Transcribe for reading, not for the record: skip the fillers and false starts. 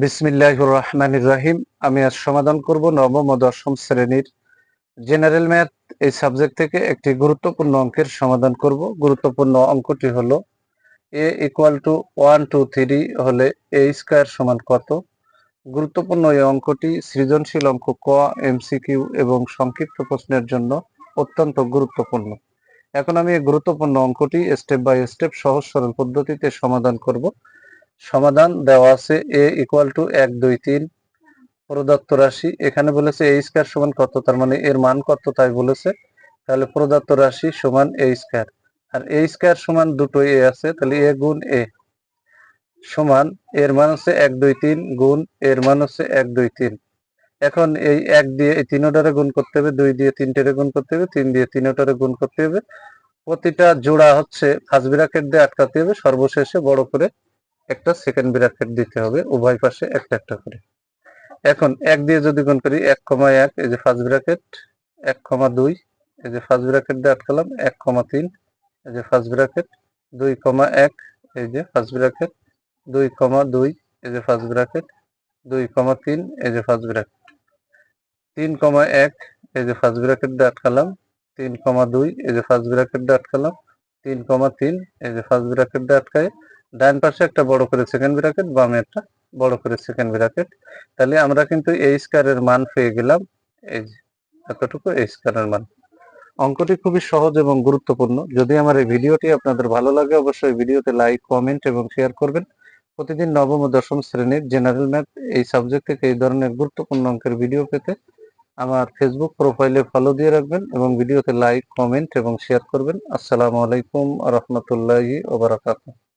বিসমিল্লাহির রহমানির রহিম। আমি আজ সমাধান করব নবম ও দশম শ্রেণীর জেনারেল ম্যাথ এই সাবজেক্ট থেকে একটি গুরুত্বপূর্ণ অঙ্কের সমাধান করব। গুরুত্বপূর্ণ অঙ্কটি হলো a ইকুয়াল টু 1 2 3 হলে a স্কয়ার সমান কত। গুরুত্বপূর্ণ এই অঙ্কটি সৃজনশীল অঙ্ক, ক, এমসিকিউ এবং সংক্ষিপ্ত প্রশ্নের জন্য অত্যন্ত গুরুত্বপূর্ণ। এখন আমি এই গুরুত্বপূর্ণ অঙ্কটি স্টেপ বাই স্টেপ সহজ সরল পদ্ধতিতে সমাধান করব। সমাধান দেওয়া আছে a ইকুয়াল টু 1 2 3 প্রদত্ত রাশি। এখানে বলেছে a স্কয়ার সমান কত, তার মানে এর মান কত তাই বলেছে। তাহলে প্রদত্ত রাশি সমান a স্কয়ার, আর a স্কয়ার সমান দুটো a আছে, তাহলে a গুণ a সমান এর মান হচ্ছে 1 2 3 গুণ এর মান হচ্ছে 1 2 3। এখন এই 1 দিয়ে এই তিনটারে গুণ করতে হবে, 2 দিয়ে তিনটারে গুণ করতে হবে, 3 দিয়ে তিনটারে গুণ করতে হবে। প্রতিটা জোড়া হচ্ছে ফার্স্ট ব্র্যাকেট দিয়ে আটকাতে হবে, সর্বশেষে বড় করে একটা সেকেন্ড ব্র্যাকেট দিতে হবে, উভয় পাশে একটা একটা করে। এখন 1 দিয়ে যদি গুণ করি 1,1 এই যে ফার্স্ট ব্র্যাকেট, 1,2 এই যে ফার্স্ট ব্র্যাকেট দিয়ে আটকালাম, 1,3 এই যে ফার্স্ট ব্র্যাকেট, 2,1 এই যে ফার্স্ট ব্র্যাকেট, 2,2 এই যে ফার্স্ট ব্র্যাকেট, 2,3 এই যে ফার্স্ট ব্র্যাকেট, 3,1 এই যে ফার্স্ট ব্র্যাকেট দিয়ে আটকালাম, 3,2 এই যে ফার্স্ট ব্র্যাকেট দিয়ে আটকালাম, 3,3 এই যে ফার্স্ট ব্র্যাকেট দিয়ে আটকায় ডান পাশে একটা বড় করে সেকেন্ড ব্র্যাকেট, বামে একটা বড় করে সেকেন্ড ব্র্যাকেট। তাহলে আমরা কিন্তু a স্কয়ারের মান পেয়ে গেলাম, এই যে এতটুকু a স্কয়ারের মান। অঙ্কটি খুবই সহজ এবং গুরুত্বপূর্ণ। যদি আমার এই ভিডিওটি আপনাদের ভালো লাগে অবশ্যই ভিডিওতে লাইক, কমেন্ট এবং শেয়ার করবেন। প্রতিদিন নবম ও দশম শ্রেণীর জেনারেল ম্যাথ এই সাবজেক্ট থেকে এই ধরনের গুরুত্বপূর্ণ অঙ্কের ভিডিও পেতে আমার ফেসবুক প্রোফাইলে ফলো দিয়ে রাখবেন এবং ভিডিওতে লাইক, কমেন্ট এবং শেয়ার করবেন। আসসালামু আলাইকুম ওয়া রাহমাতুল্লাহি ওয়া বারাকাতুহু।